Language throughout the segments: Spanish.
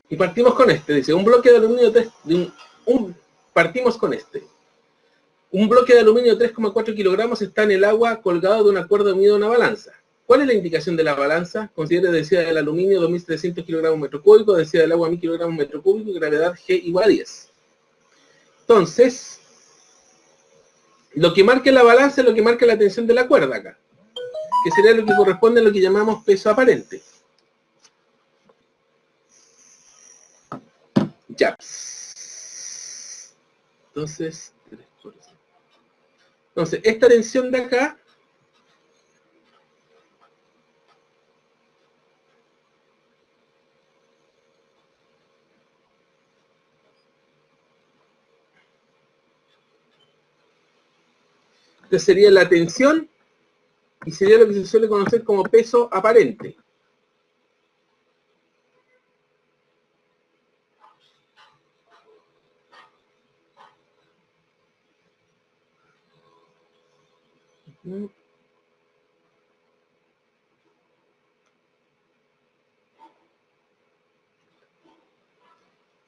Y partimos con este, dice, un bloque de aluminio 3, partimos con este. Un bloque de aluminio de 3,4 kilogramos está en el agua colgado de una cuerda unida a una balanza. ¿Cuál es la indicación de la balanza? Considere densidad del aluminio 2.300 kilogramos metro cúbico, densidad del agua 1.000 kilogramos metro cúbico y gravedad G igual a 10. Entonces, lo que marca la balanza es lo que marca la tensión de la cuerda acá, que sería lo que corresponde a lo que llamamos peso aparente. Ya. Entonces, esta tensión de acá sería la tensión y sería lo que se suele conocer como peso aparente.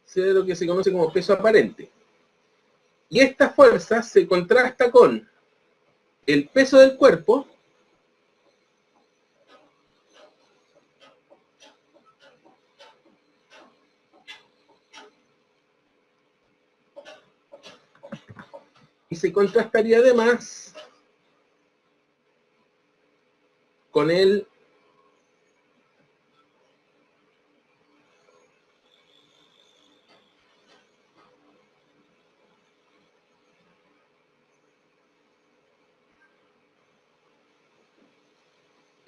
Sería lo que se conoce como peso aparente. Y esta fuerza se contrasta con el peso del cuerpo y se contrastaría además con el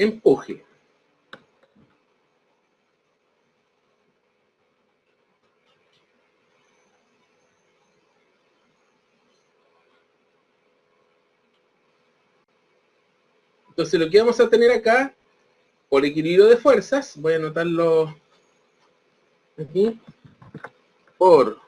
empuje. Entonces lo que vamos a tener acá, por equilibrio de fuerzas, voy a anotarlo aquí, por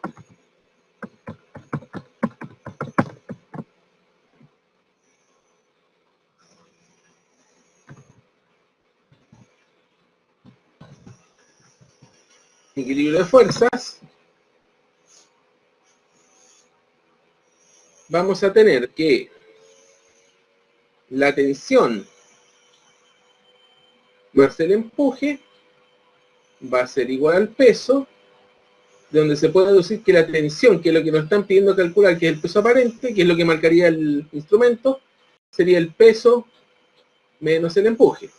equilibrio de fuerzas, vamos a tener que la tensión más el empuje va a ser igual al peso, de donde se puede deducir que la tensión, que es lo que nos están pidiendo calcular, que es el peso aparente, que es lo que marcaría el instrumento, sería el peso menos el empuje.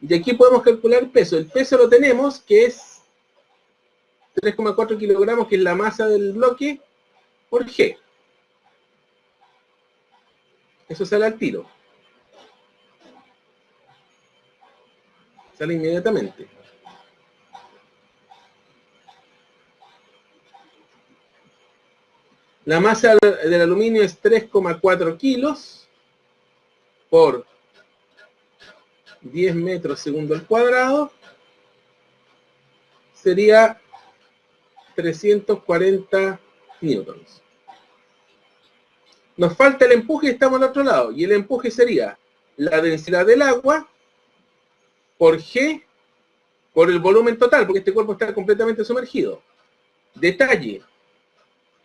Y aquí podemos calcular el peso. El peso lo tenemos, que es 3,4 kilogramos, que es la masa del bloque, por G. Eso sale al tiro. Sale inmediatamente. La masa del aluminio es 3,4 kilos por 10 metros segundo al cuadrado. Sería 340 newtons. Nos falta el empuje y estamos al otro lado. Y el empuje sería la densidad del agua por G por el volumen total, porque este cuerpo está completamente sumergido. Detalle.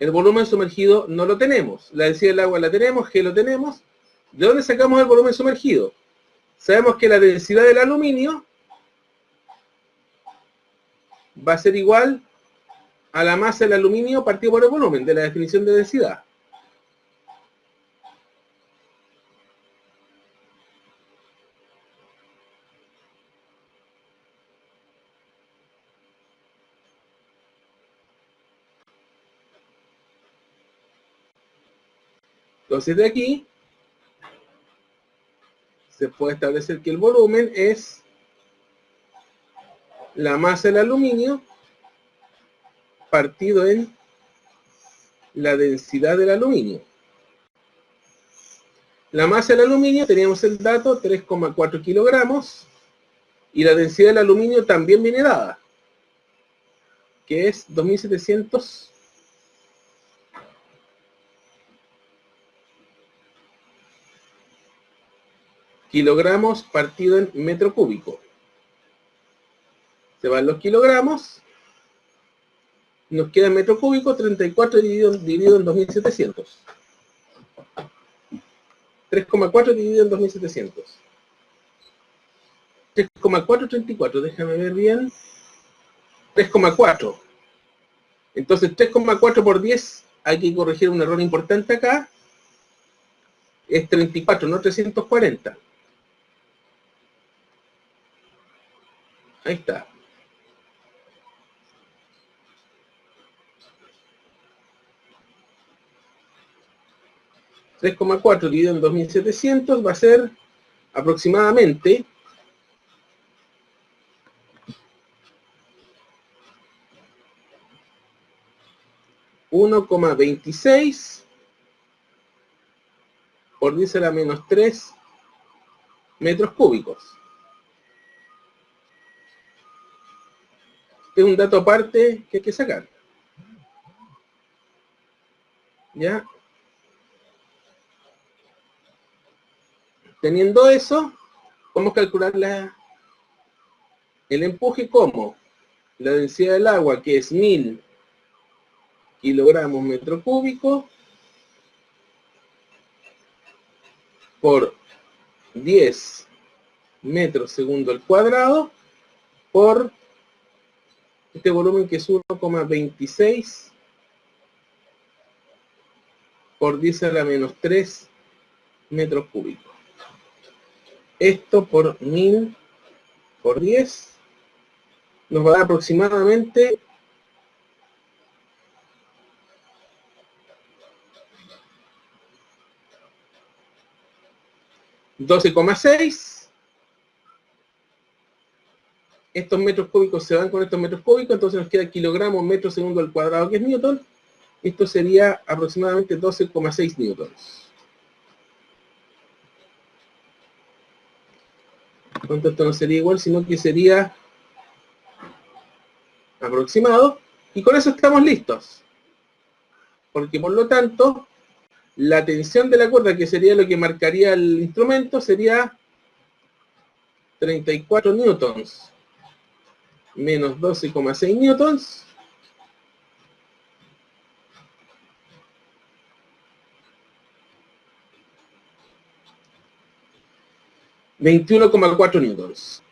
El volumen sumergido no lo tenemos. La densidad del agua la tenemos, G lo tenemos. ¿De dónde sacamos el volumen sumergido? Sabemos que la densidad del aluminio va a ser igual a la masa del aluminio partido por el volumen, de la definición de densidad. Entonces de aquí se puede establecer que el volumen es la masa del aluminio partido en la densidad del aluminio. La masa del aluminio, teníamos el dato, 3,4 kilogramos, y la densidad del aluminio también viene dada, que es 2.700 kilogramos partido en metro cúbico. Se van los kilogramos. Nos queda en metro cúbico 34 dividido en 2700. 3,4 dividido en 2700. 3,434, déjame ver bien. 3,4. Entonces 3,4 por 10, hay que corregir un error importante acá. Es 34, no 340. Ahí está. $3,4 dividido en 2700 va a ser aproximadamente 1,26 por 10 a la menos 3 metros cúbicos. Este es un dato aparte que hay que sacar. ¿Ya? Teniendo eso, podemos calcular el empuje como la densidad del agua, que es 1000 kilogramos metro cúbico, por 10 metros segundo al cuadrado, por este volumen que es 1,26 por 10 a la menos 3 metros cúbicos. Esto por 1000 por 10 nos va a dar aproximadamente 12,6. Estos metros cúbicos se van con estos metros cúbicos, entonces nos queda kilogramos metro segundo al cuadrado, que es newton. Esto sería aproximadamente 12,6 newtons. Por tanto, esto no sería igual, sino que sería aproximado. Y con eso estamos listos. Porque por lo tanto, la tensión de la cuerda, que sería lo que marcaría el instrumento, sería 34 newtons menos 12,6 newtons. $21,4 newtons.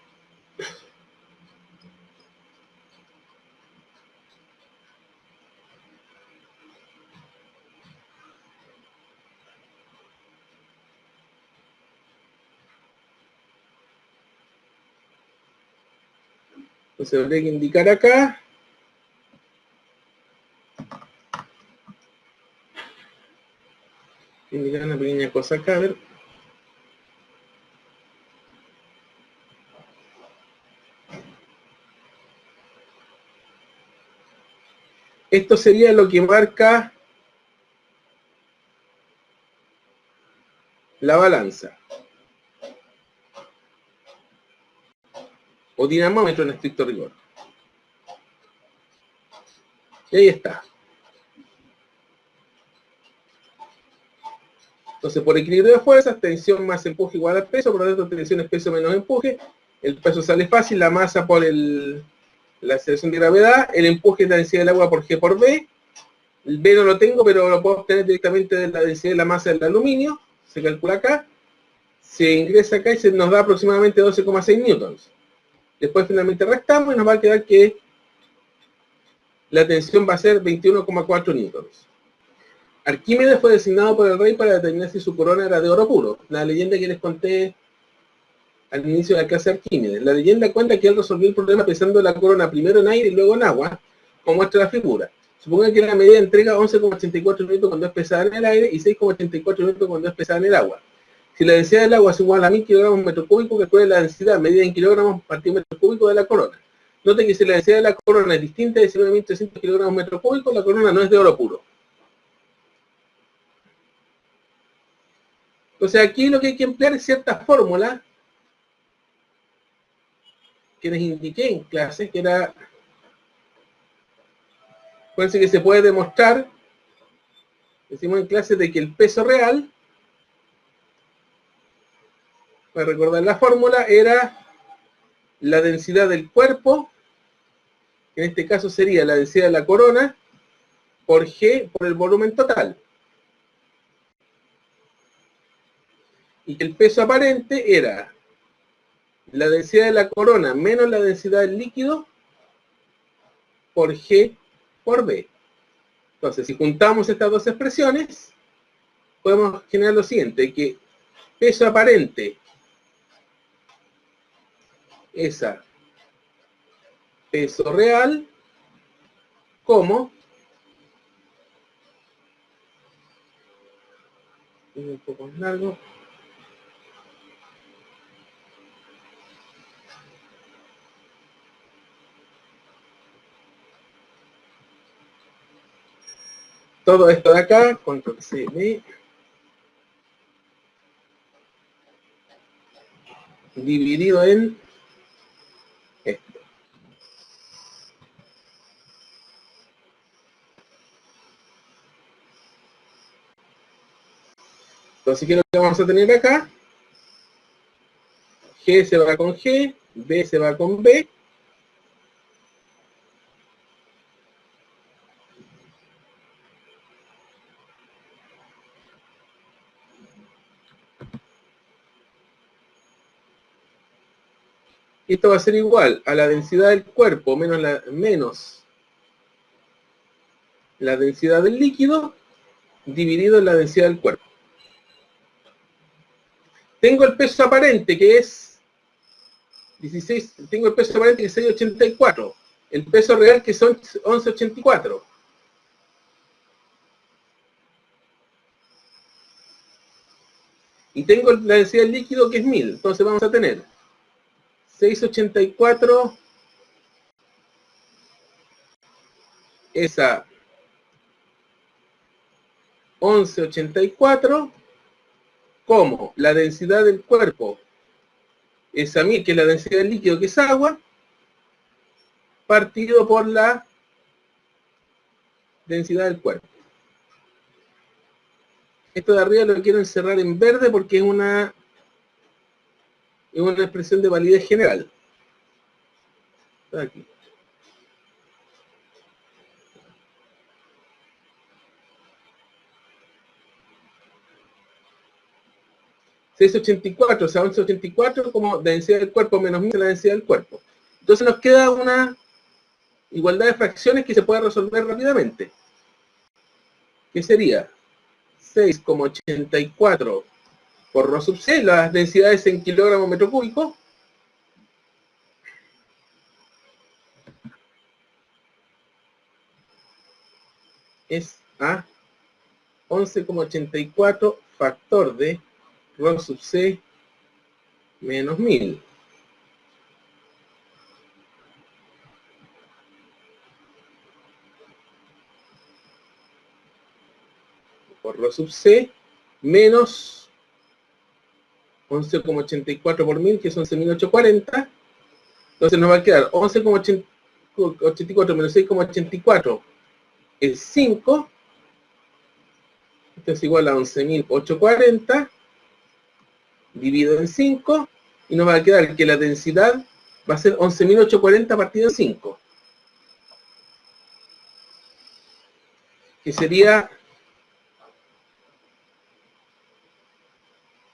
Entonces habría que indicar acá. Indicar una pequeña cosa acá, a ver. Esto sería lo que marca la balanza. O dinamómetro en estricto rigor. Y ahí está. Entonces, por equilibrio de fuerzas, tensión más empuje igual al peso, por lo tanto, tensión es peso menos empuje. El peso sale fácil, la masa por la aceleración de gravedad, el empuje es la densidad del agua por G por B. El B no lo tengo, pero lo puedo obtener directamente de la densidad de la masa del aluminio. Se calcula acá. Se ingresa acá y se nos da aproximadamente 12,6 newtons. Después finalmente restamos y nos va a quedar que la tensión va a ser 21,4 newtons. Arquímedes fue designado por el rey para determinar si su corona era de oro puro. La leyenda que les conté al inicio de la clase de Arquímedes. La leyenda cuenta que él resolvió el problema pesando la corona primero en aire y luego en agua, como muestra la figura. Suponga que la medida entrega 11,84 newtons cuando es pesada en el aire y 6,84 newtons cuando es pesada en el agua. Si la densidad del agua es igual a 1000 kilogramos metro cúbico, calcule la densidad medida en kilogramos partido metro cúbico de la corona. Note que si la densidad de la corona es distinta de 19.300 kilogramos metro cúbico, la corona no es de oro puro. Entonces aquí lo que hay que emplear es ciertas fórmulas que les indiqué en clase, que era, acuérdense que se puede demostrar, decimos en clase, de que el peso real Para recordar la fórmula, era la densidad del cuerpo, en este caso sería la densidad de la corona, por G por el volumen total. Y que el peso aparente era la densidad de la corona menos la densidad del líquido por G por B. Entonces, si juntamos estas dos expresiones, podemos generar lo siguiente, que peso aparente es a peso real como un poco más largo, todo esto de acá, control C, B, dividido en esto. Entonces, ¿qué es lo que vamos a tener acá? G se va con G, B se va con B. Y esto va a ser igual a la densidad del cuerpo menos la densidad del líquido dividido en la densidad del cuerpo. Tengo el peso aparente que es 16, tengo el peso aparente que es 6,84. El peso real que son 11,84. Y tengo la densidad del líquido que es 1000. Entonces vamos a tener 6,84 esa 11,84 como la densidad del cuerpo esa 1000, que es la densidad del líquido que es agua, partido por la densidad del cuerpo. Esto de arriba lo quiero encerrar en verde porque es una expresión de validez general. Está aquí. $6,84, o sea, 11,84 como densidad del cuerpo menos 1000 la densidad del cuerpo. Entonces nos queda una igualdad de fracciones que se puede resolver rápidamente. ¿Qué sería? 6,84 por ρ sub c, las densidades en kilogramos metro cúbico, es a 11,84 factor de ρ sub c menos 1000. Por ρ sub c menos 11,84 por 1000, que es 11.840. Entonces nos va a quedar 11,84 menos 6,84 es 5. Esto es igual a 11.840 dividido en 5. Y nos va a quedar que la densidad va a ser 11.840 partido en 5. Que sería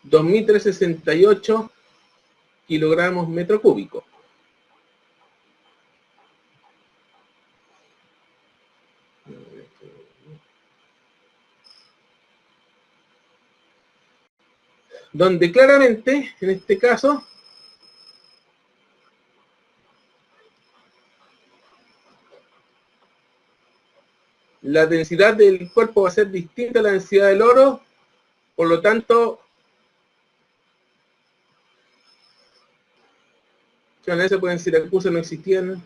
2.368 kilogramos metro cúbico. Donde claramente, en este caso, la densidad del cuerpo va a ser distinta a la densidad del oro, por lo tanto, en ese pueden decir Siracusa no existían.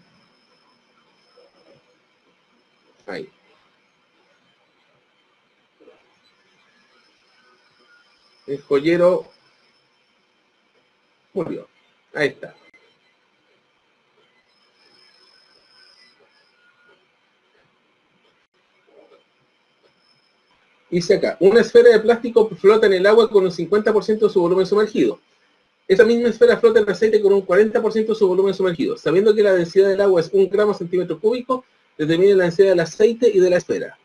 Ahí. El joyero murió. Ahí está. Dice acá, una esfera de plástico flota en el agua con un 50% de su volumen sumergido. Esa misma esfera flota en aceite con un 40% de su volumen sumergido. Sabiendo que la densidad del agua es 1 gramo centímetro cúbico, determine la densidad del aceite y de la esfera.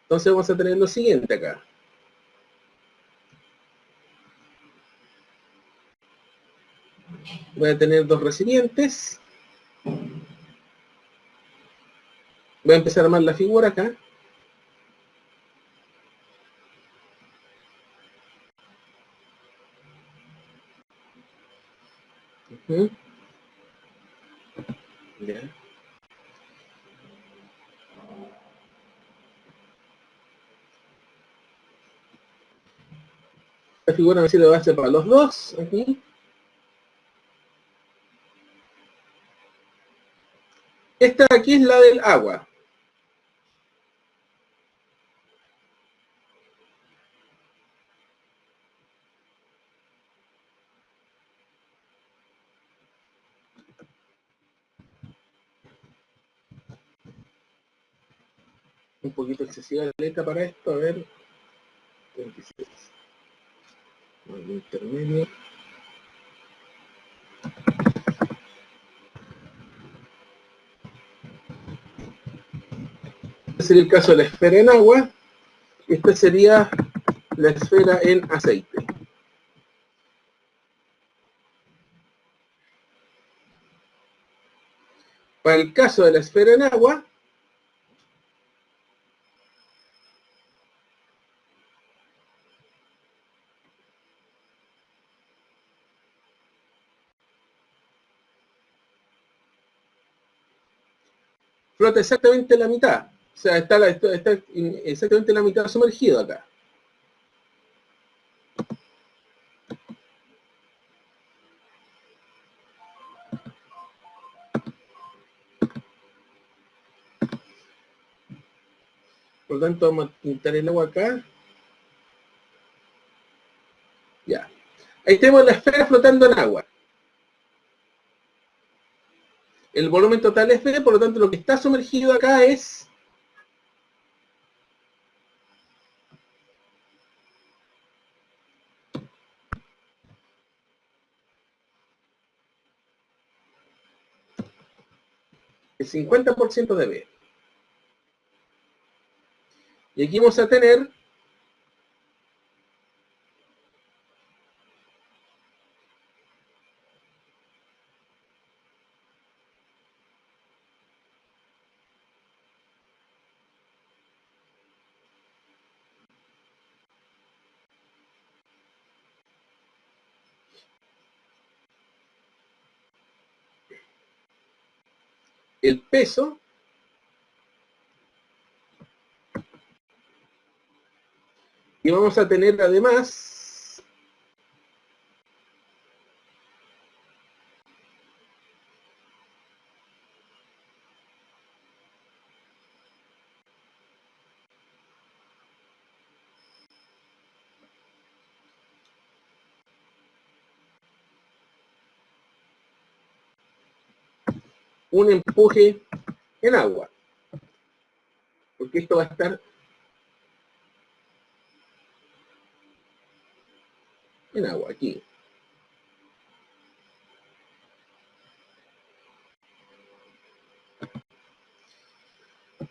Entonces vamos a tener lo siguiente acá. Voy a tener dos recipientes. Voy a empezar a armar la figura acá. Ya. La figura me sirve de base para los dos. Aquí. Esta de aquí es la del agua. Un poquito excesiva la letra para esto. A ver. 26. Intermedio. Este sería el caso de la esfera en agua. Esta sería la esfera en aceite. Para el caso de la esfera en agua, flota exactamente la mitad. O sea, está exactamente la mitad sumergido acá. Por lo tanto, vamos a pintar el agua acá. Ya. Ahí tenemos la esfera flotando en agua. El volumen total es B, por lo tanto, lo que está sumergido acá es el 50% de B. Y aquí vamos a tener el peso y vamos a tener además un empuje en agua. Porque esto va a estar en agua, aquí.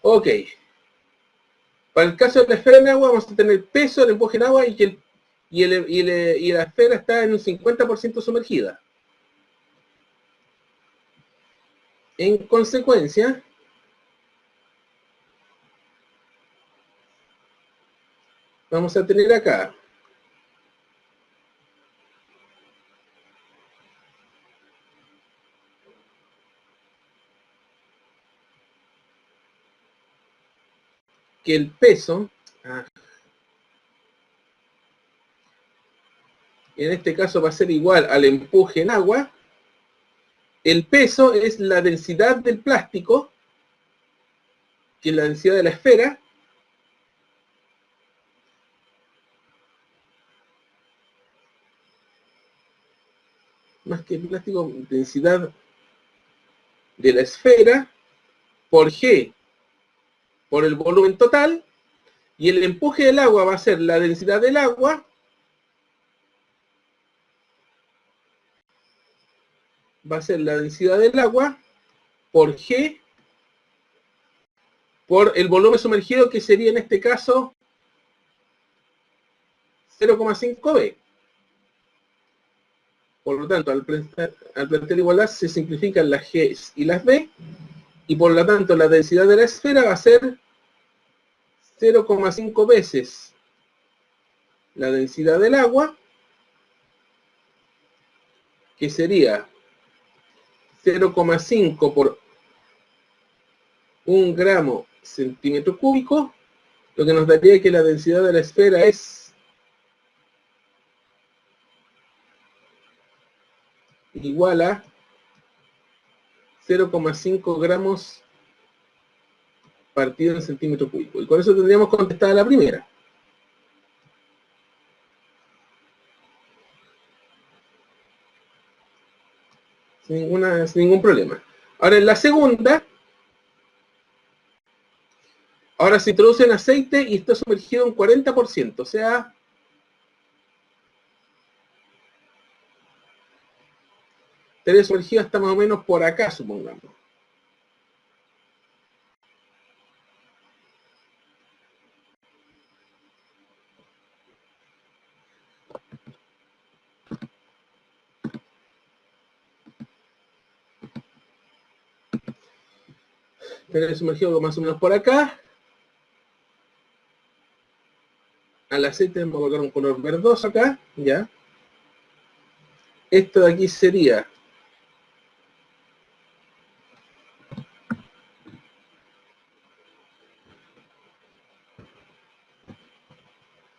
Ok. Para el caso de la esfera en agua vamos a tener peso, el empuje en agua y la esfera está en un 50% sumergida. En consecuencia, vamos a tener acá que el peso, en este caso va a ser igual al empuje en agua. El peso es la densidad del plástico, que es la densidad de la esfera, más que el plástico, densidad de la esfera, por G, por el volumen total, y el empuje del agua va a ser la densidad del agua va a ser la densidad del agua por G por el volumen sumergido, que sería en este caso 0,5 B. Por lo tanto, al plantear igualdad se simplifican las G y las B, y por lo tanto la densidad de la esfera va a ser 0,5 veces la densidad del agua, que sería 0,5 por 1 gramo centímetro cúbico, lo que nos daría que la densidad de la esfera es igual a 0,5 gramos partido en centímetro cúbico. Y con eso tendríamos contestada la primera. Sin ningún problema. Ahora en la segunda, ahora se introduce en aceite y está sumergido en 40%, o sea, estaría sumergido hasta más o menos por acá, supongamos. Estaría sumergido más o menos por acá. Al aceite vamos a colocar un color verdoso acá, ya. Esto de aquí sería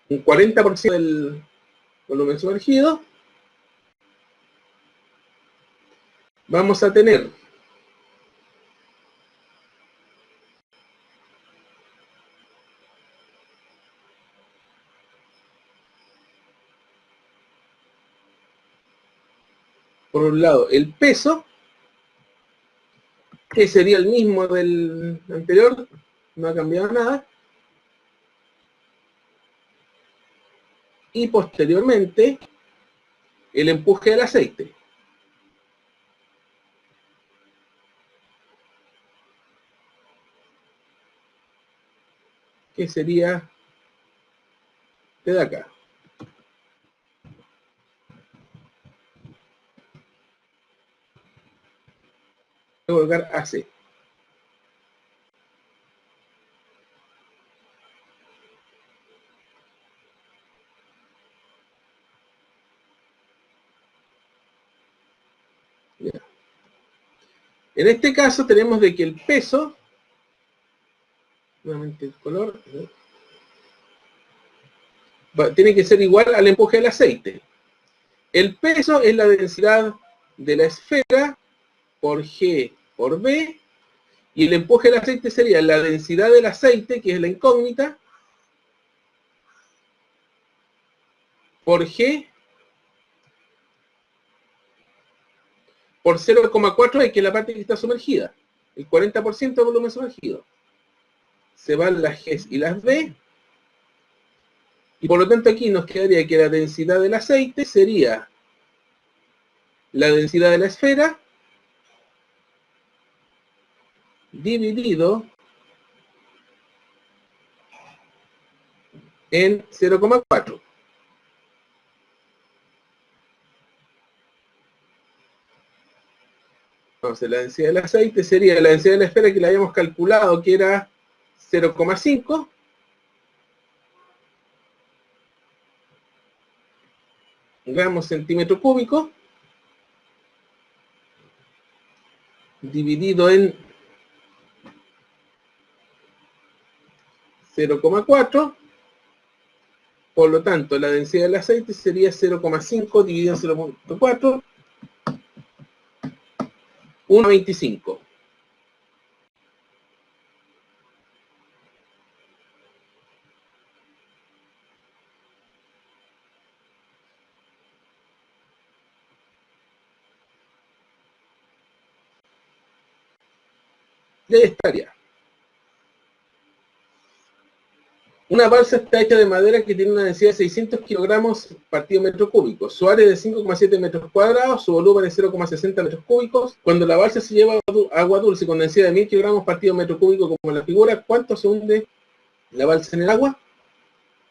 un 40% del volumen sumergido. Vamos a tener por un lado el peso, que sería el mismo del anterior, no ha cambiado nada. Y posteriormente el empuje del aceite, que sería de acá. Voy a colocar AC. Ya. En este caso tenemos de que el peso, nuevamente el color, tiene que ser igual al empuje del aceite. El peso es la densidad de la esfera por G por B, y el empuje del aceite sería la densidad del aceite, que es la incógnita, por G por 0,4, que es la parte que está sumergida, el 40% del volumen sumergido. Se van las G y las B, y por lo tanto aquí nos quedaría que la densidad del aceite sería la densidad de la esfera dividido en 0,4. Entonces la densidad del aceite sería la densidad de la esfera, que la habíamos calculado, que era 0,5, gramos centímetro cúbico, dividido en 0,4. Por lo tanto, la densidad del aceite sería 0,5 dividido en 0,4, 1,25. Y ahí estaría. Una balsa está hecha de madera que tiene una densidad de 600 kilogramos partido metro cúbico. Su área es de 5,7 metros cuadrados, su volumen es 0,60 metros cúbicos. Cuando la balsa se lleva agua dulce con densidad de 1000 kilogramos partido metro cúbico, como en la figura, ¿cuánto se hunde la balsa en el agua?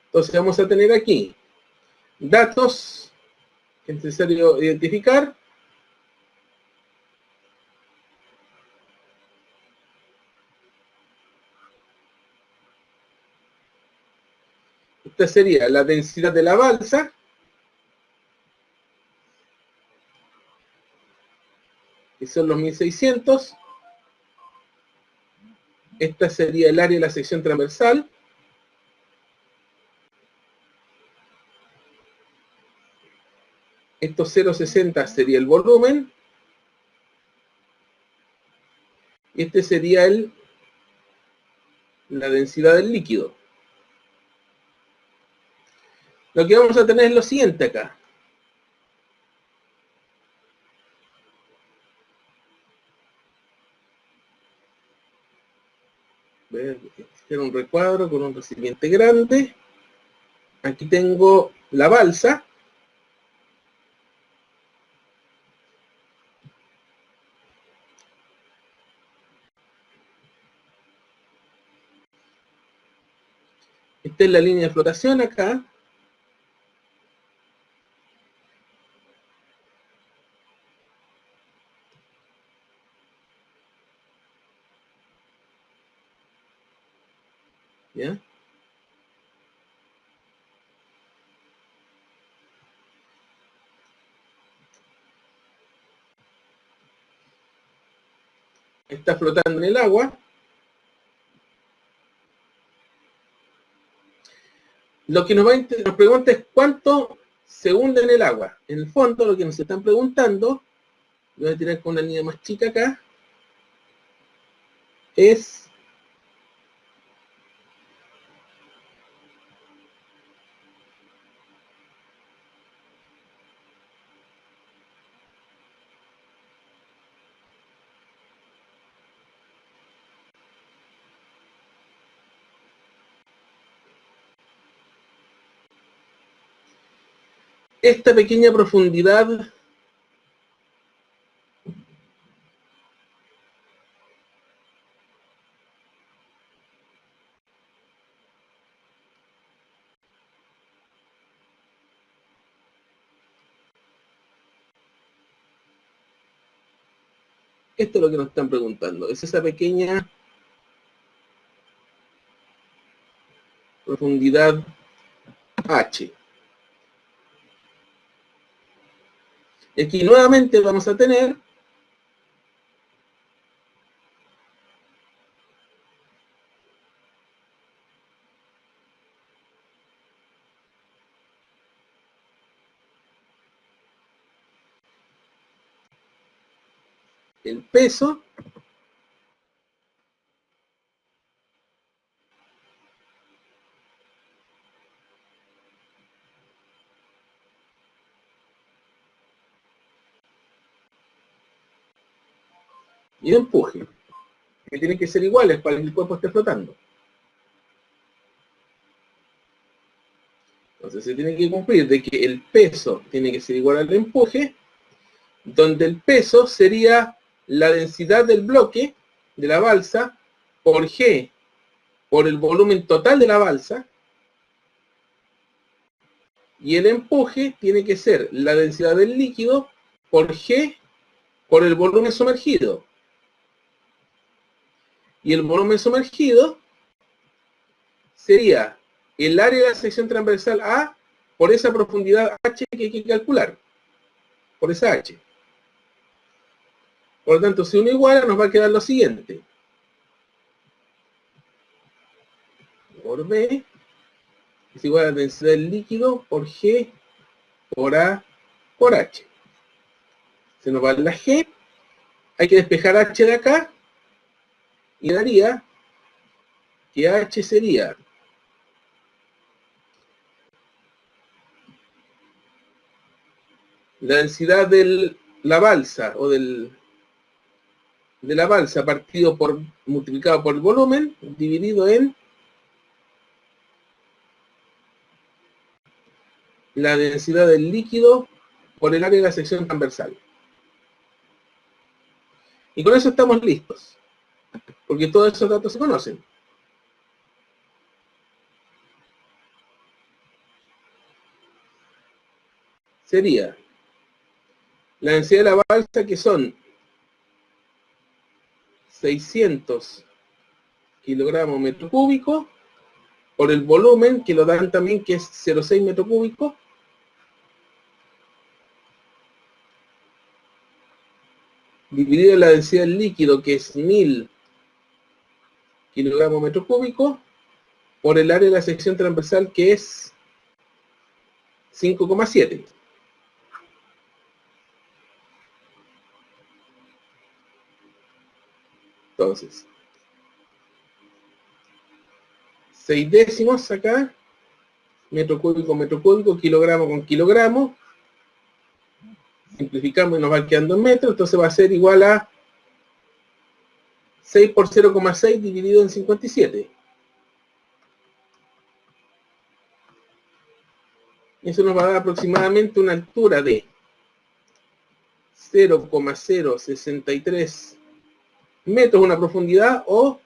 Entonces vamos a tener aquí datos que es necesario identificar. Esta sería la densidad de la balsa. Que son los 1600. Esta sería el área de la sección transversal. Estos 0,60 sería el volumen. Y este sería la densidad del líquido. Lo que vamos a tener es lo siguiente acá. Hacer un recuadro con un recipiente grande. Aquí tengo la balsa. Esta es la línea de flotación acá. ¿Ya? Está flotando en el agua. Lo que nos pregunta es cuánto se hunde en el agua. En el fondo, lo que nos están preguntando, voy a tirar con una línea más chica acá, es esta pequeña profundidad esto es lo que nos están preguntando, es esa pequeña profundidad H. Y aquí nuevamente vamos a tener el peso y el empuje, que tienen que ser iguales para que el cuerpo esté flotando. Entonces se tiene que cumplir de que el peso tiene que ser igual al empuje, donde el peso sería la densidad del bloque de la balsa por G, por el volumen total de la balsa, y el empuje tiene que ser la densidad del líquido por G, por el volumen sumergido. Y el volumen sumergido sería el área de la sección transversal A por esa profundidad H que hay que calcular, por esa H. Por lo tanto, si uno iguala, nos va a quedar lo siguiente. Por B es igual a la densidad del líquido por G por A por H. Se nos va la G. Hay que despejar H de acá. Y daría que H sería la densidad de la balsa o de la balsa multiplicado por el volumen dividido en la densidad del líquido por el área de la sección transversal. Y con eso estamos listos, porque todos esos datos se conocen. Sería la densidad de la balsa, que son 600 kilogramos metro cúbico, por el volumen, que lo dan también, que es 0,6 metro cúbico, dividido en la densidad del líquido, que es 1000 kilogramos metro cúbico, por el área de la sección transversal, que es 5,7. Entonces, 6 décimos acá, metro cúbico, kilogramo con kilogramo. Simplificamos y nos va quedando en metros, entonces va a ser igual a 6 por 0,6 dividido en 57. Eso nos va a dar aproximadamente una altura de 0,063 metros, una profundidad, o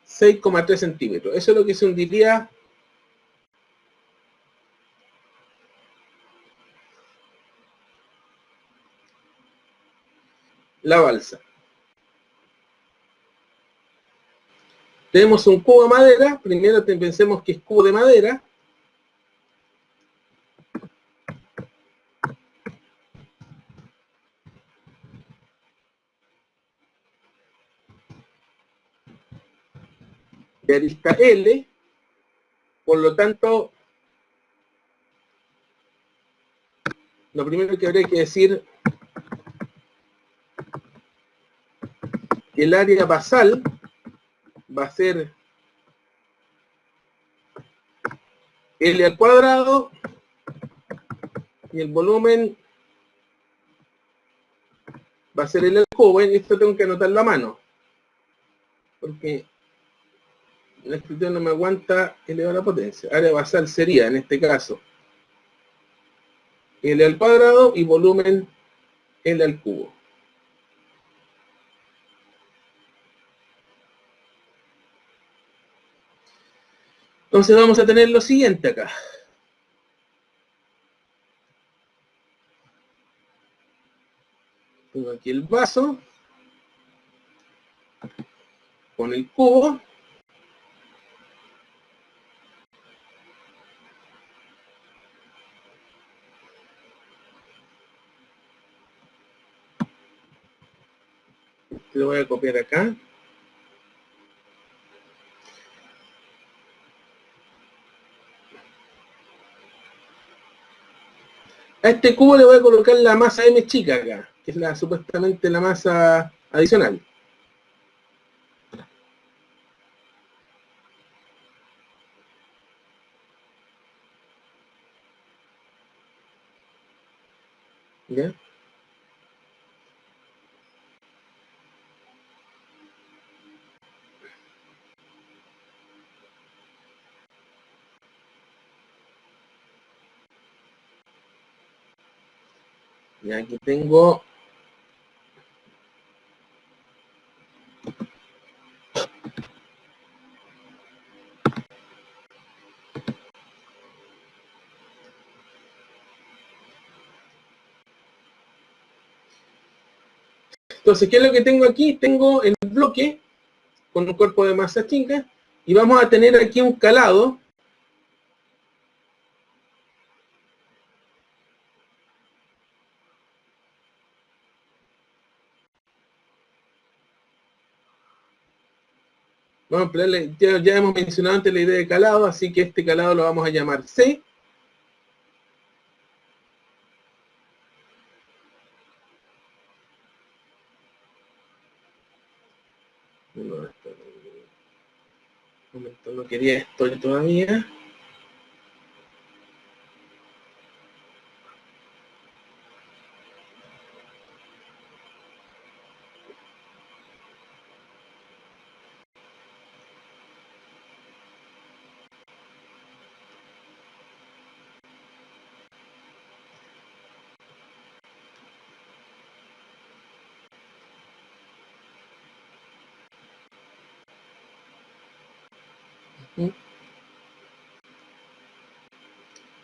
6,3 centímetros. Eso es lo que se hundiría la balsa. Tenemos un cubo de madera. Primero pensemos que es cubo de madera. De arista L. Por lo tanto, lo primero que habría que decir, que el área basal va a ser L al cuadrado, y el volumen va a ser L al cubo. Esto tengo que anotarlo a mano, porque la escritura no me aguanta elevado a la potencia. Área basal sería, en este caso, L al cuadrado, y volumen L al cubo. Entonces vamos a tener lo siguiente acá. Tengo aquí el vaso con el cubo. Lo voy a copiar acá. A este cubo le voy a colocar la masa M chica acá, que es supuestamente la masa adicional. ¿Ya? Y aquí tengo entonces, ¿qué es lo que tengo aquí? Tengo el bloque con un cuerpo de masa chica, y vamos a tener aquí un calado. Vamos a emplearle, ya hemos mencionado antes la idea de calado, así que este calado lo vamos a llamar C. No quería esto todavía.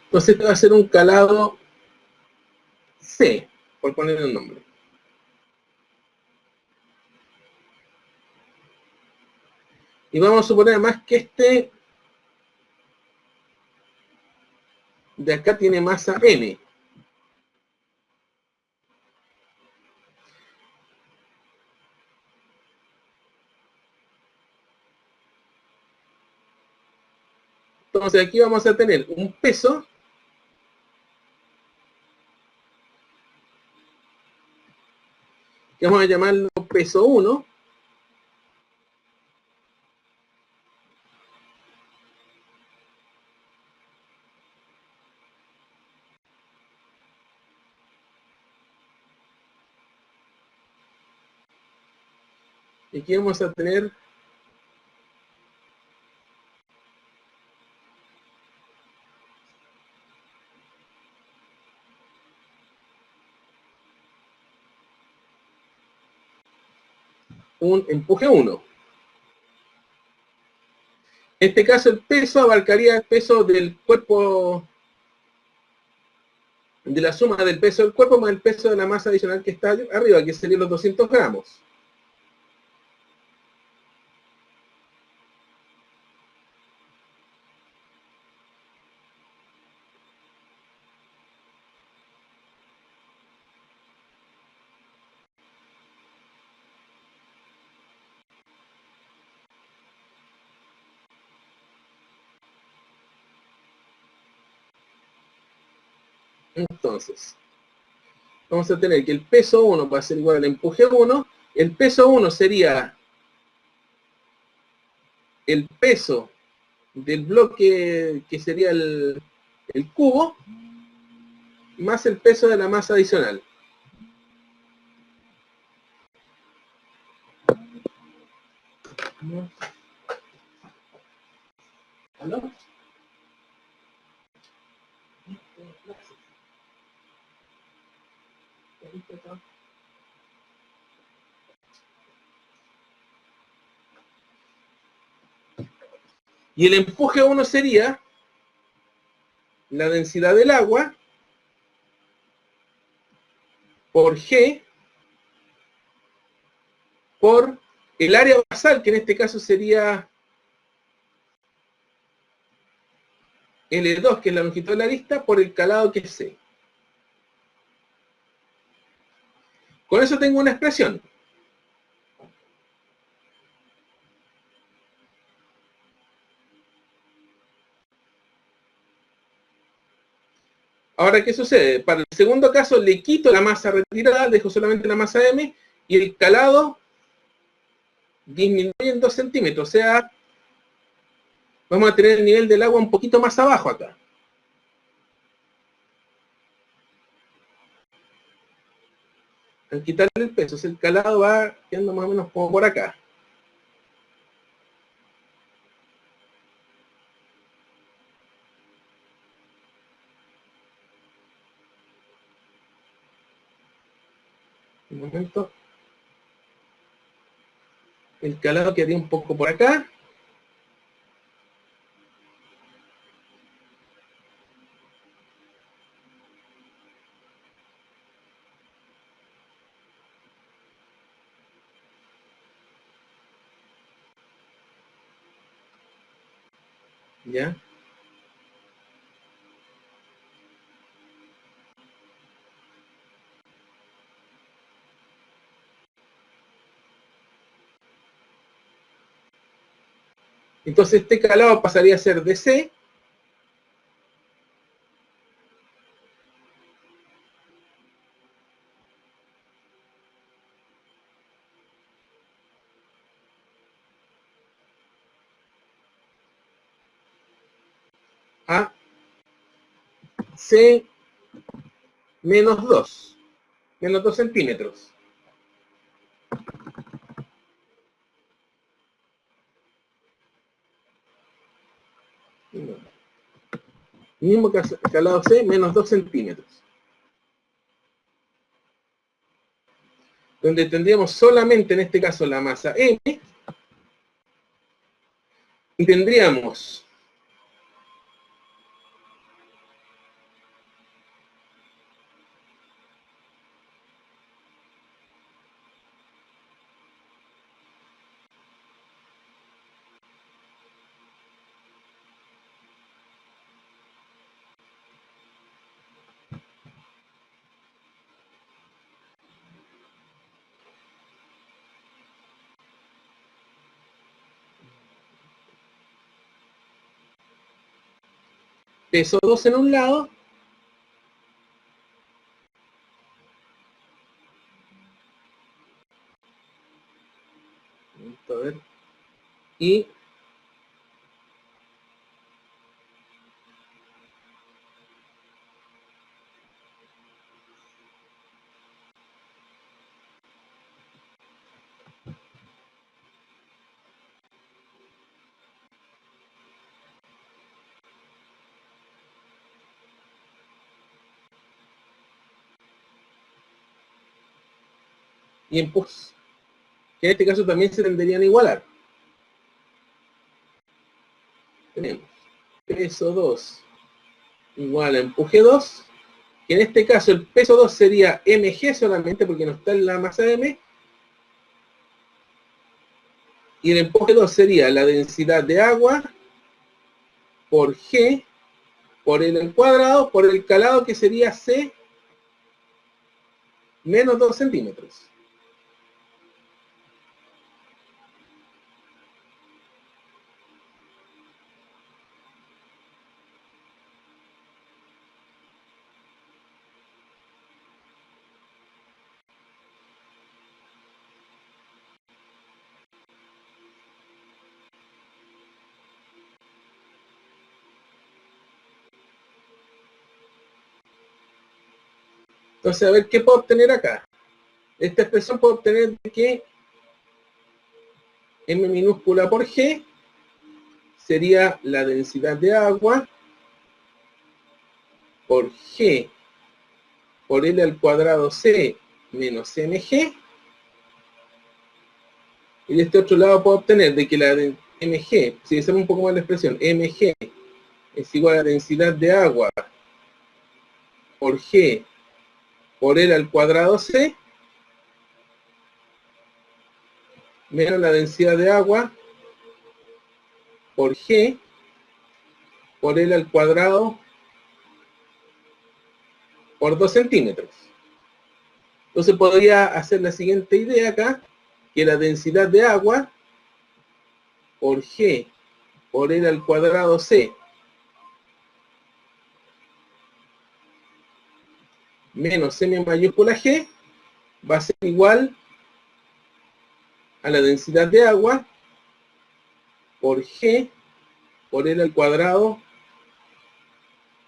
Entonces este va a ser un calado C, por ponerle un nombre. Y vamos a suponer además que este de acá tiene masa M. Entonces aquí vamos a tener un peso que vamos a llamarlo peso 1. Y aquí vamos a tener un empuje 1. En este caso el peso abarcaría el peso del cuerpo, de la suma del peso del cuerpo más el peso de la masa adicional que está arriba, que serían los 200 gramos. Entonces, vamos a tener que el peso 1 va a ser igual al empuje 1. El peso 1 sería el peso del bloque que sería el cubo, más el peso de la masa adicional. ¿Aló? Y el empuje 1 sería la densidad del agua por G por el área basal, que en este caso sería L2, que es la longitud de la arista, por el calado que es C. Con eso tengo una expresión. Ahora, ¿qué sucede? Para el segundo caso le quito la masa retirada, dejo solamente la masa M, y el calado disminuye en 2 centímetros. O sea, vamos a tener el nivel del agua un poquito más abajo acá. Al quitarle el peso, el calado va quedando más o menos como por acá. Un momento. El calado quedaría un poco por acá. ¿Ya? Entonces este calado pasaría a ser de C a C menos 2 centímetros. Mismo calado C menos 2 centímetros. Donde tendríamos solamente en este caso la masa M, Y tendríamos peso 2 en un lado, a ver, y empuje, que en este caso también se tenderían a igualar. Tenemos peso 2 igual a empuje 2, que en este caso el peso 2 sería mg solamente porque no está en la masa m, y el empuje 2 sería la densidad de agua por g por L al cuadrado por el calado, que sería C menos 2 centímetros. Entonces, a ver, ¿qué puedo obtener acá? Esta expresión puedo obtener que m minúscula por g sería la densidad de agua por g por L al cuadrado C menos mg. Y de este otro lado puedo obtener de que la de mg, si hacemos un poco más la expresión, mg es igual a la densidad de agua por g por L al cuadrado C menos la densidad de agua por g por L al cuadrado por 2 centímetros. Entonces podría hacer la siguiente idea acá, que la densidad de agua por g por L al cuadrado C menos m mayúscula g va a ser igual a la densidad de agua por g por L al cuadrado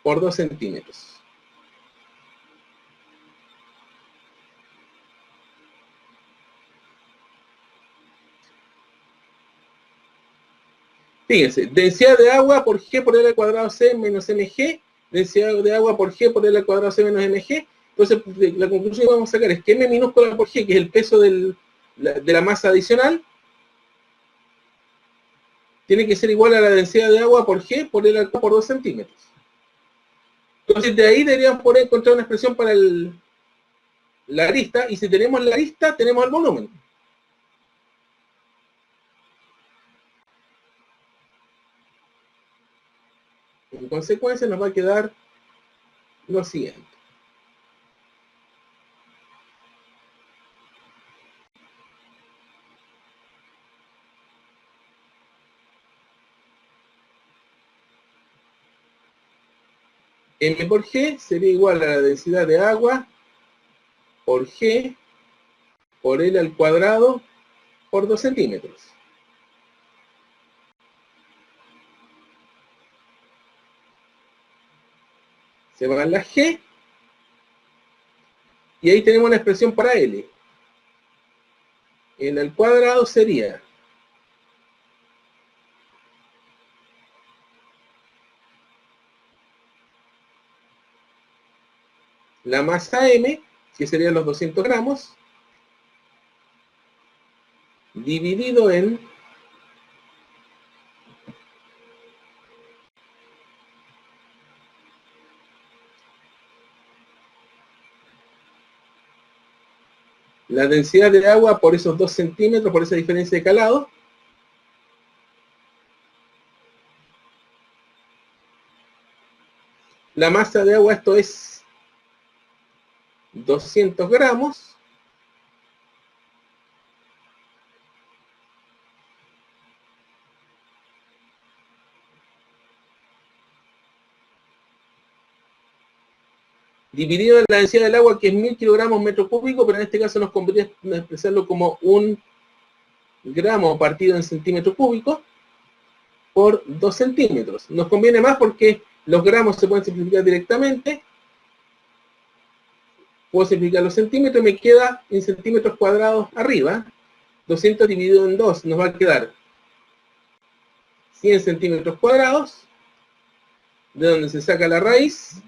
por 2 centímetros. Fíjense, densidad de agua por g por L al cuadrado C menos mg, densidad de agua por g por L al cuadrado C menos mg. Entonces, la conclusión que vamos a sacar es que m minúscula por g, que es el peso de la masa adicional, tiene que ser igual a la densidad de agua por g por L al cuadrado por 2 centímetros. Entonces, de ahí deberíamos poder encontrar una expresión para la arista, y si tenemos la arista, tenemos el volumen. En consecuencia, nos va a quedar lo siguiente. M por G sería igual a la densidad de agua por G por L al cuadrado por 2 centímetros. Se van las G y ahí tenemos una expresión para L. L al cuadrado sería la masa M, que serían los 200 gramos, dividido en la densidad de agua por esos 2 centímetros, por esa diferencia de calado. La masa de agua, esto es 200 gramos. Dividido en la densidad del agua, que es 1000 kilogramos metro cúbico, pero en este caso nos conviene expresarlo como 1 gramo partido en centímetro cúbico por 2 centímetros. Nos conviene más porque los gramos se pueden simplificar directamente. Puedo simplificar los centímetros y me queda en centímetros cuadrados arriba. 200 dividido en 2 nos va a quedar 100 centímetros cuadrados, de donde se saca la raíz.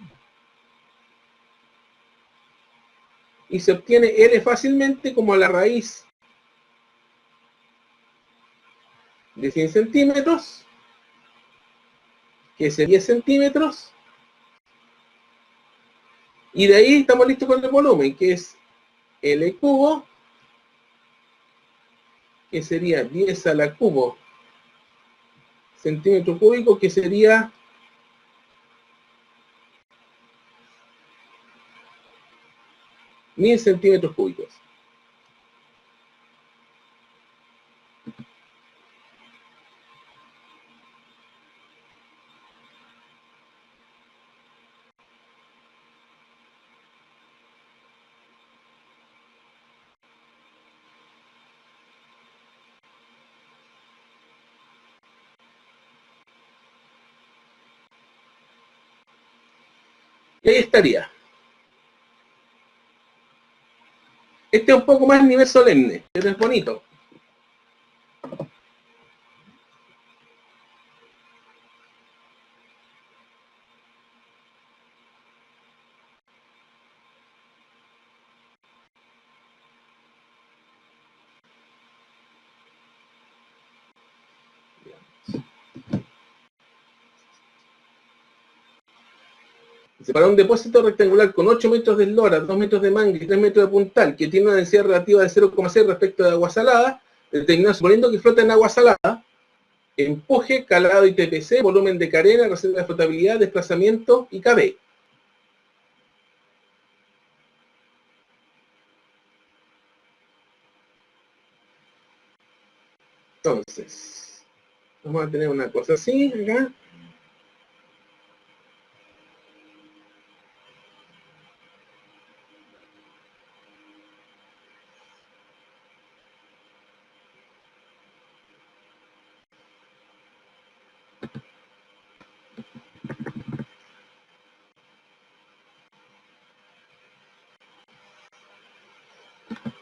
Y se obtiene L fácilmente como la raíz de 100 centímetros, que es 10 centímetros. Y de ahí estamos listos con el volumen, que es L cubo, que sería 10 a la cubo centímetro cúbico, que sería 1000 centímetros cúbicos. Y ahí estaría. Este es un poco más nivel solemne, pero es bonito. Para un depósito rectangular con 8 metros de eslora, 2 metros de manga y 3 metros de puntal, que tiene una densidad relativa de 0,6 respecto de agua salada, determinado suponiendo que flota en agua salada, empuje, calado y TPC, volumen de carena, reserva de flotabilidad, desplazamiento y KB. Entonces, vamos a tener una cosa así, acá.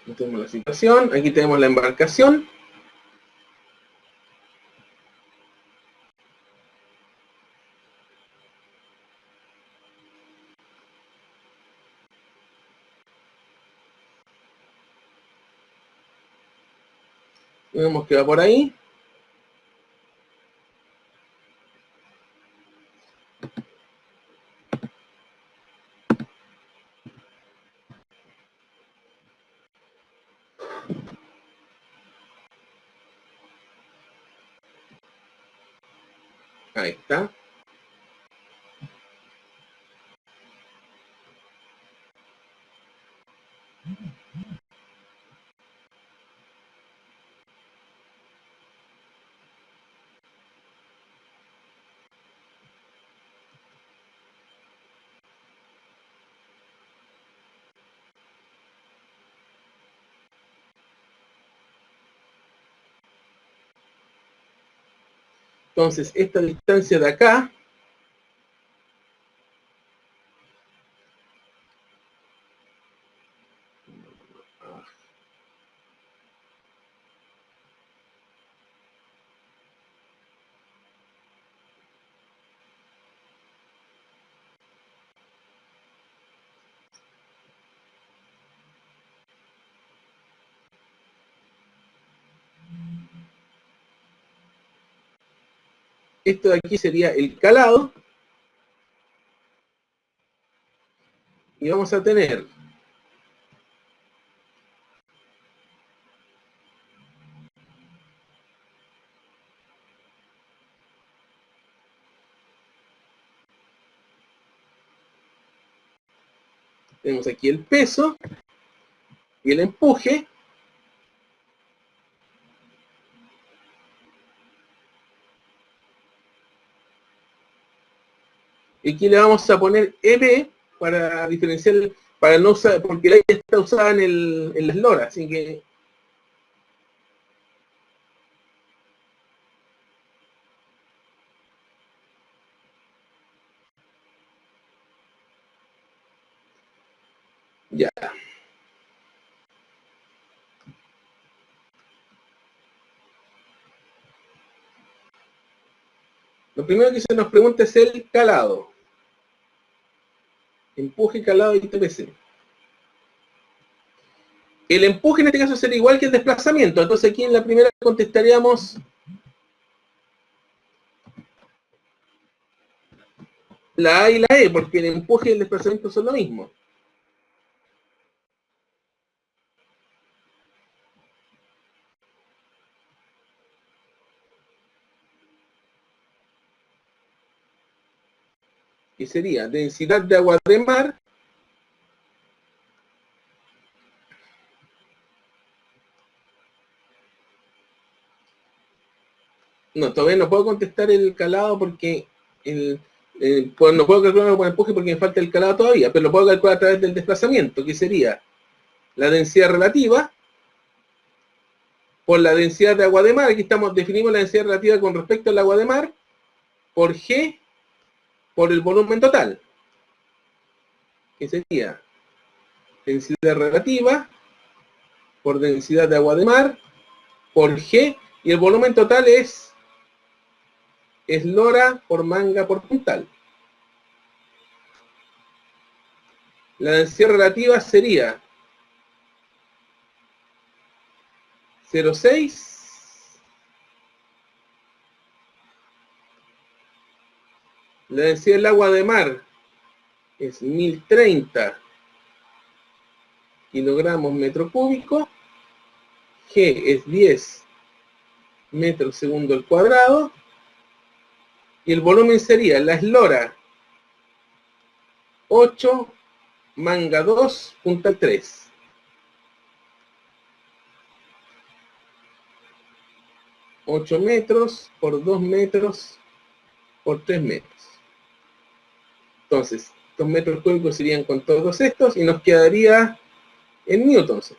Aquí tenemos la situación, aquí tenemos la embarcación. Vemos que va por ahí. Ahí está. Entonces, esta distancia de acá esto de aquí sería el calado. Y vamos a tener Tenemos aquí el peso y el empuje. Y aquí le vamos a poner EB para diferenciar, para no usar, porque la E está usada en las loras, así que ya. Lo primero que se nos pregunta es el calado. Empuje, calado y TPC. El empuje en este caso sería igual que el desplazamiento. Entonces aquí en la primera contestaríamos la A y la E, porque el empuje y el desplazamiento son lo mismo. Y sería densidad de agua de mar no, todavía no puedo contestar el calado porque pues no puedo calcularlo por empuje porque me falta el calado todavía, pero lo puedo calcular a través del desplazamiento, que sería la densidad relativa por la densidad de agua de mar. Aquí definimos la densidad relativa con respecto al agua de mar por G por el volumen total, que sería densidad relativa por densidad de agua de mar por G, y el volumen total es lora por manga por puntal. La densidad relativa sería 0,6 la densidad del agua de mar es 1030 kilogramos metro cúbico, G es 10 metros segundo al cuadrado, y el volumen sería la eslora 8, manga 2, puntal 3. Ocho metros por 2 metros por 3 metros. Entonces, 2 metros cúbicos serían con todos estos y nos quedaría en newtons.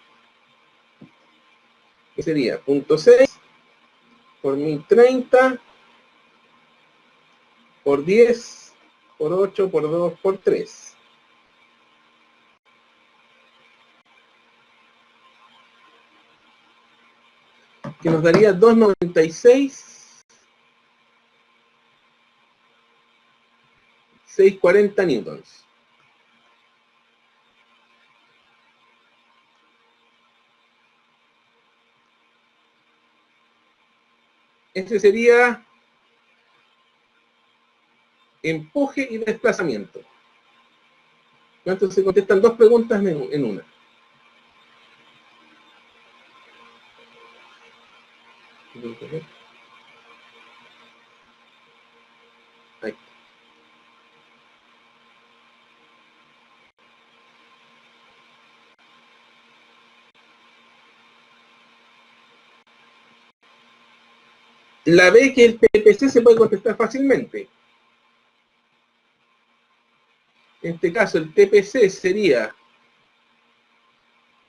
Que sería 0.6 por 1030 por 10 por 8 por 2 por 3. Que nos daría 296 640 newtons. Este sería empuje y desplazamiento. Entonces se contestan dos preguntas en una. Ahí. La B, que el TPC se puede contestar fácilmente. En este caso el TPC sería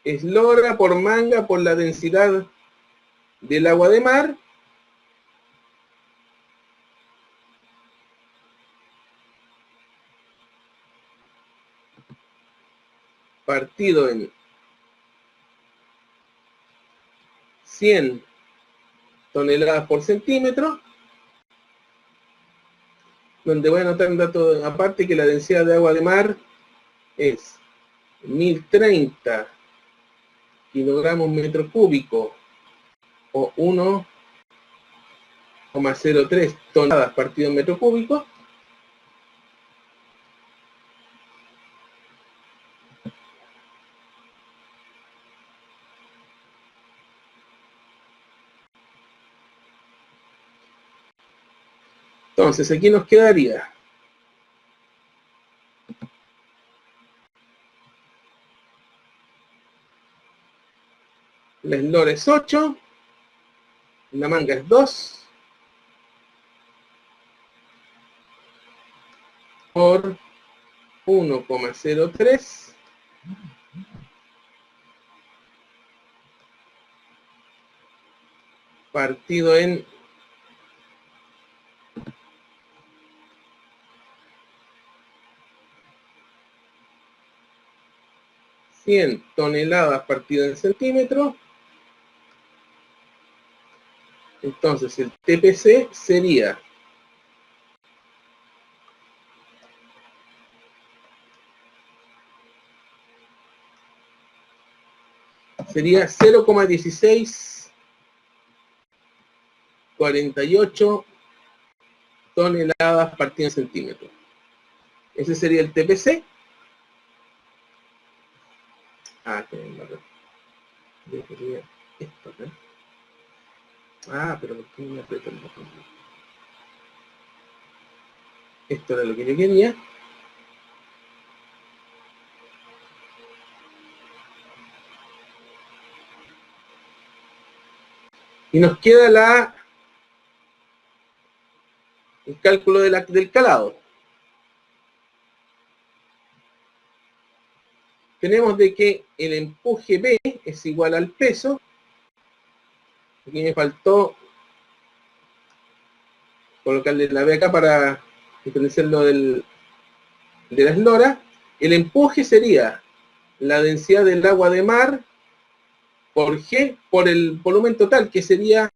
eslora por manga por la densidad del agua de mar partido en 100 toneladas por centímetro, donde voy a anotar un dato aparte, que la densidad de agua de mar es 1030 kilogramos metro cúbico o 1,03 toneladas partido en metro cúbico. Entonces aquí nos quedaría La eslora es 8, la manga es 2, por 1,03 partido en 100 toneladas partido en centímetros. Entonces el TPC sería sería 0,1648 toneladas partido en centímetros. Ese sería el TPC. Ah, yo quería esto, ¿no? Ah, pero ¿por qué me aprieto el botón? Esto era lo que yo quería. Y nos queda el cálculo del calado. Tenemos de que el empuje P es igual al peso. Aquí me faltó colocarle la B acá para diferenciarlo de la eslora. El empuje sería la densidad del agua de mar por G por el volumen total, que sería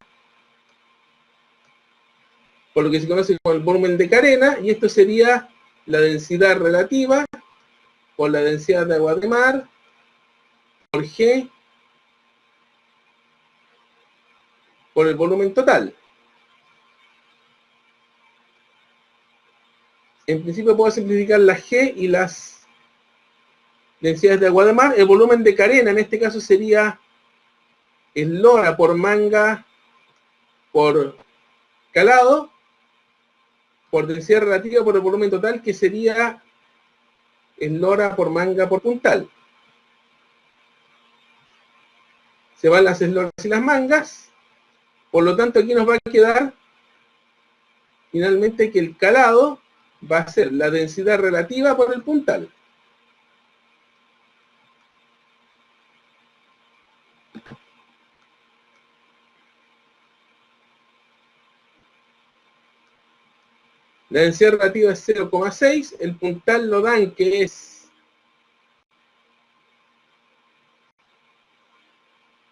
por lo que se conoce como el volumen de carena, y esto sería la densidad relativa por la densidad de agua de mar por G por el volumen total. En principio puedo simplificar la G y las densidades de agua de mar. El volumen de carena en este caso sería eslora por manga por calado por densidad relativa por el volumen total, que sería eslora por manga por puntal. Se van las esloras y las mangas. Por lo tanto, aquí nos va a quedar finalmente que el calado va a ser la densidad relativa por el puntal. La densidad relativa es 0,6, el puntal lo dan que es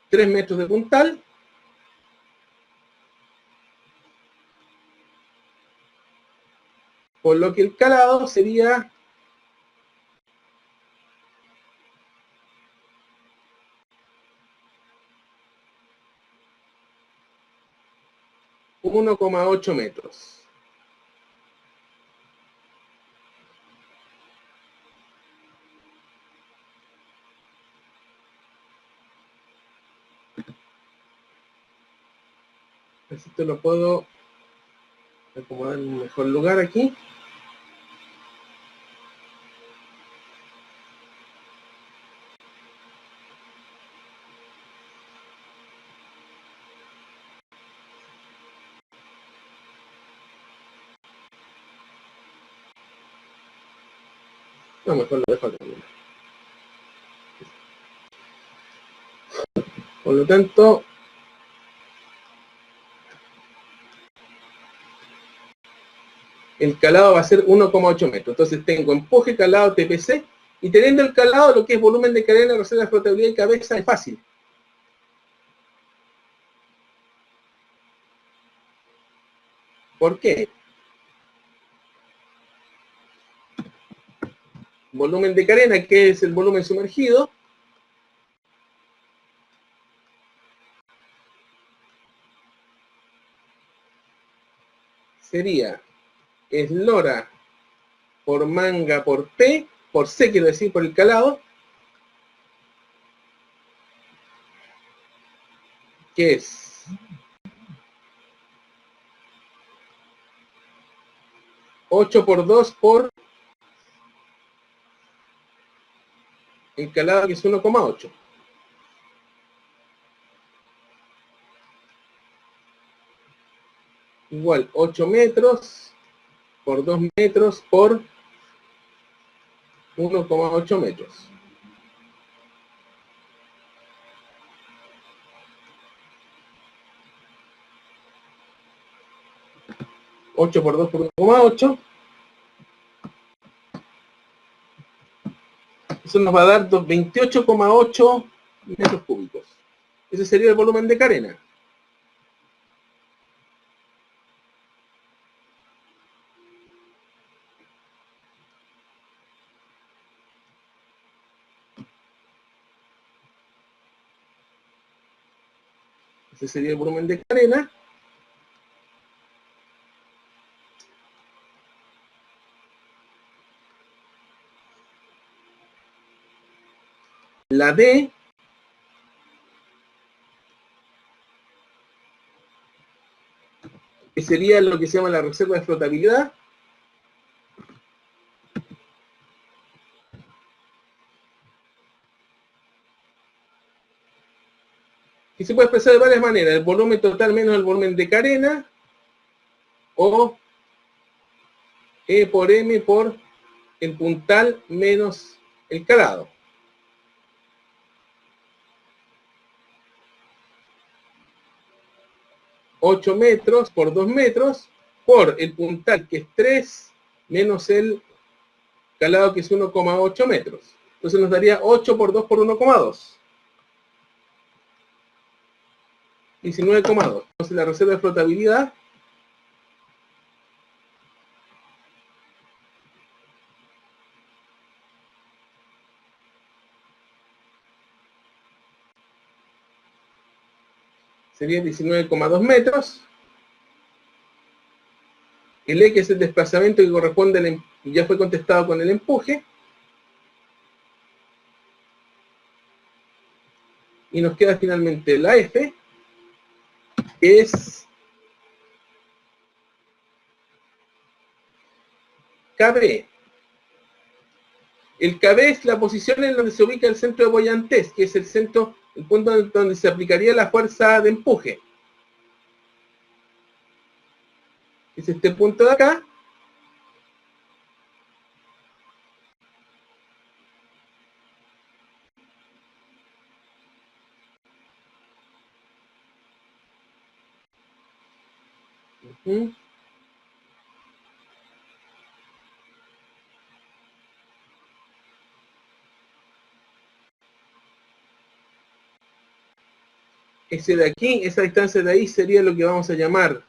3 metros de puntal. Por lo que el calado sería 1,8 metros. Esto lo puedo acomodar en un mejor lugar aquí. No, mejor lo dejo acá. Por lo tanto, el calado va a ser 1,8 metros. Entonces tengo empuje, calado, TPC, y teniendo el calado, lo que es volumen de cadena, reserva de flotabilidad y cabeza, es fácil. ¿Por qué? Volumen de carena, que es el volumen sumergido, sería eslora por manga por P, por C quiero decir, por el calado, que es 8 por 2 por el calado, que es 1,8. igual 8 metros por 2 metros por 1,8 metros. Ocho por 2 por 1,8. Eso nos va a dar 28,8 metros cúbicos. Ese sería el volumen de carena. Ese sería el volumen de carena. La D que sería lo que se llama la reserva de flotabilidad. Y se puede expresar de varias maneras, el volumen total menos el volumen de carena, o E por M por el puntal menos el calado. $8 metros por 2 metros por el puntal, que es 3, menos el calado, que es 1,8 metros. Entonces nos daría 8 por 2 por 1,2. 19,2. Entonces la reserva de flotabilidad sería 19,2 metros. El E, que es el desplazamiento que corresponde, ya fue contestado con el empuje. Y nos queda finalmente la F, que es KB. El KB es la posición en donde se ubica el centro de buoyantez, que es el centro, el punto donde se aplicaría la fuerza de empuje. Es este punto de acá. Ese de aquí, esa distancia de ahí sería lo que vamos a llamar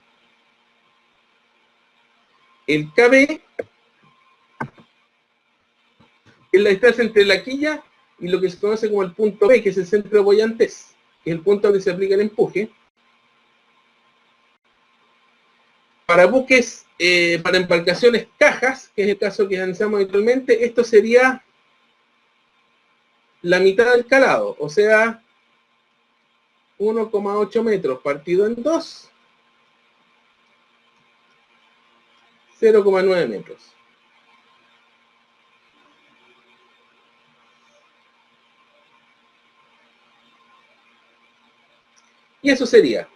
el KB, que es la distancia entre la quilla y lo que se conoce como el punto B, que es el centro de buoyantez, que es el punto donde se aplica el empuje. Para buques, para embarcaciones cajas, que es el caso que analizamos habitualmente, esto sería la mitad del calado, o sea, 1,8 metros partido en 2, 0,9 metros. Y eso sería